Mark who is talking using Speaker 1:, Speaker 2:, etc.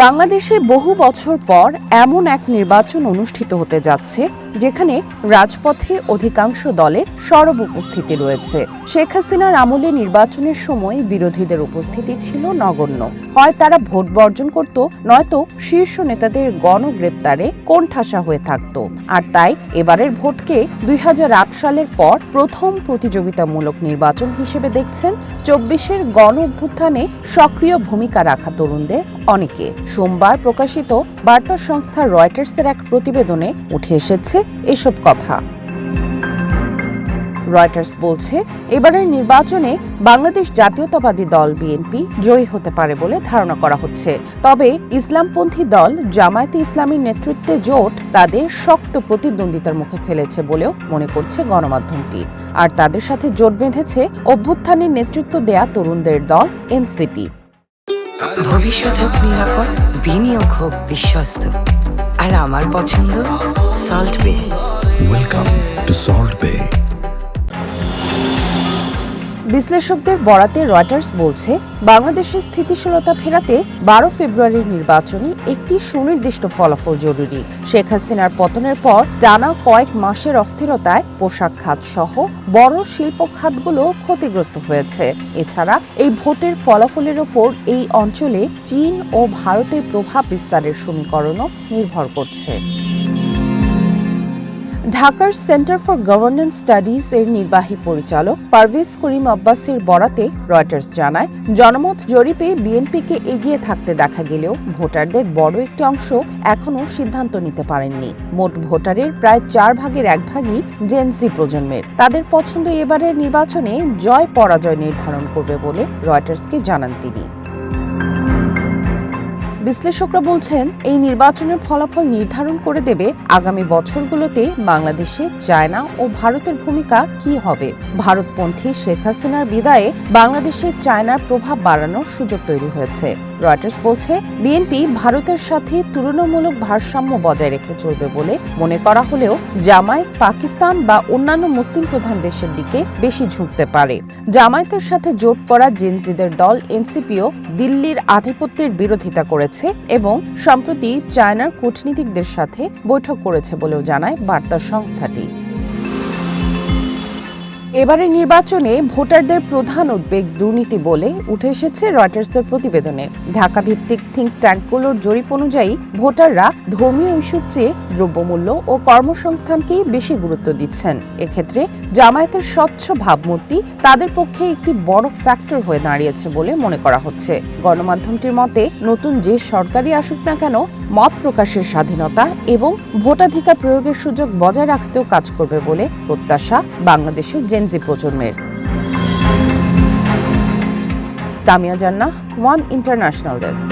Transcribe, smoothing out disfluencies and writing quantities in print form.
Speaker 1: বাংলাদেশে বহু বছর পর এমন এক নির্বাচন অনুষ্ঠিত হতে যাচ্ছে যেখানে রাজপথে অধিকাংশ দলের সরব উপস্থিতি রয়েছে। শেখ হাসিনার আমলে নির্বাচনের সময় বিরোধীদের উপস্থিতি ছিল নগণ্য। হয় তারা ভোট বর্জন করত, নয়তো শীর্ষ নেতাদের গণগ্রেপ্তারে কোণঠাসা হয়ে থাকত। আর তাই এবারের ভোটকে ২০০৮ সালের পর প্রথম প্রতিযোগিতামূলক নির্বাচন হিসেবে দেখছেন ২৪-এর গণ অভ্যুত্থানে সক্রিয় ভূমিকা রাখা তরুণদের অনেকে। সোমবার প্রকাশিত বার্তা সংস্থা রয়টার্সের এক প্রতিবেদনে উঠে এসেছে এসব কথা। রয়টার্স বলছে, এবারের নির্বাচনে বাংলাদেশ জাতীয়তাবাদী দল বিএনপি জয়ী হতে পারে বলে ধারণা করা হচ্ছে। তবে ইসলামপন্থী দল জামায়াতে ইসলামীর নেতৃত্বে জোট তাদের শক্ত প্রতিদ্বন্দ্বিতার মুখে ফেলেছে বলেও মনে করছে গণমাধ্যমটি। আর তাদের সাথে জোট বেঁধেছে অভ্যুত্থানের নেতৃত্ব দেয়া তরুণদের দল এনসিপি।
Speaker 2: ভবিষ্যৎ হোক নিরাপদ, বিনিয়োগ হোক বিশ্বস্ত, আর আমার পছন্দ সল্ট বে।
Speaker 3: ওয়েলকাম টু সল্ট বে।
Speaker 1: বিশ্লেষকদের বরাতে রয়টার্স বলছে, বাংলাদেশের স্থিতিশীলতা ফেরাতে ১২ ফেব্রুয়ারির নির্বাচনে একটি সুনির্দিষ্ট ফলাফল জরুরি। শেখ হাসিনার পতনের পর টানা কয়েক মাসের অস্থিরতায় পোশাক খাত সহ বড় শিল্প খাতগুলো ক্ষতিগ্রস্ত হয়েছে। এছাড়া এই ভোটের ফলাফলের ওপর এই অঞ্চলে চীন ও ভারতের প্রভাব বিস্তারের সমীকরণও নির্ভর করছে। ঢাকার সেন্টার ফর গভর্নেন্স স্টাডিজ এর নির্বাহী পরিচালক পারভেজ করিম আব্বাসীর বরাতে রয়টার্স জানায়, জনমত জরিপে বিএনপিকে এগিয়ে থাকতে দেখা গেলেও ভোটারদের বড় একটি অংশ এখনও সিদ্ধান্ত নিতে পারেননি। মোট ভোটারের প্রায় ৪ ভাগের ১ ভাগই জেনজি প্রজন্মের। তাদের পছন্দ এবারের নির্বাচনে জয় পরাজয় নির্ধারণ করবে বলে রয়টার্সকে জানান তিনি। বিশ্লেষকরা বলছেন, এই নির্বাচনের ফলাফল নির্ধারণ করে দেবে আগামী বছরগুলোতে বাংলাদেশে চায়না ও ভারতের ভূমিকা কি হবে। ভারতপন্থী শেখ হাসিনার বিদায়ে বাংলাদেশে চায়নার প্রভাব বাড়ানোর সুযোগ তৈরি হয়েছে। রয়টার্স বলছে, বিএনপি ভারতের সাথে তুলনামূলক ভারসাম্য বজায় রেখে চলবে বলে মনে করা হলেও জামায়াত পাকিস্তান বা অন্যান্য মুসলিম প্রধান দেশের দিকে বেশি ঝুঁকতে পারে। জামায়াতের সাথে জোট করা জেনজিদের দল এনসিপিও দিল্লির আধিপত্যের বিরোধিতা করেছে এবং সম্প্রতি চায়নার কূটনীতিকদের সাথে বৈঠক করেছে বলেও জানায় বার্তা সংস্থাটি। এবারের নির্বাচনে ভোটারদের প্রধান উদ্বেগ দুর্নীতি বলে উঠে এসেছে রয়টার্সের প্রতিবেদনে। ঢাকা ভিত্তিক থিঙ্ক ট্যাঙ্কগুলোর জরিপ অনুযায়ী ভোটাররা ধর্মীয় ইস্যুর চেয়ে দ্রব্যমূল্য ও কর্মসংস্থানকেই বেশি গুরুত্ব দিচ্ছেন। এক্ষেত্রে জামায়াতের স্বচ্ছ ভাবমূর্তি তাদের পক্ষে একটি বড় ফ্যাক্টর হয়ে দাঁড়িয়েছে বলে মনে করা হচ্ছে। গণমাধ্যমটির মতে, নতুন যে সরকারই আসুক না কেন, মত প্রকাশের স্বাধীনতা এবং ভোটাধিকার প্রয়োগের সুযোগ বজায় রাখতেও কাজ করবে বলে প্রত্যাশা বাংলাদেশের জেনজি প্রজন্মের। সামিয়া জান্নাহ, ওয়ান ইন্টারন্যাশনাল ডেস্ক।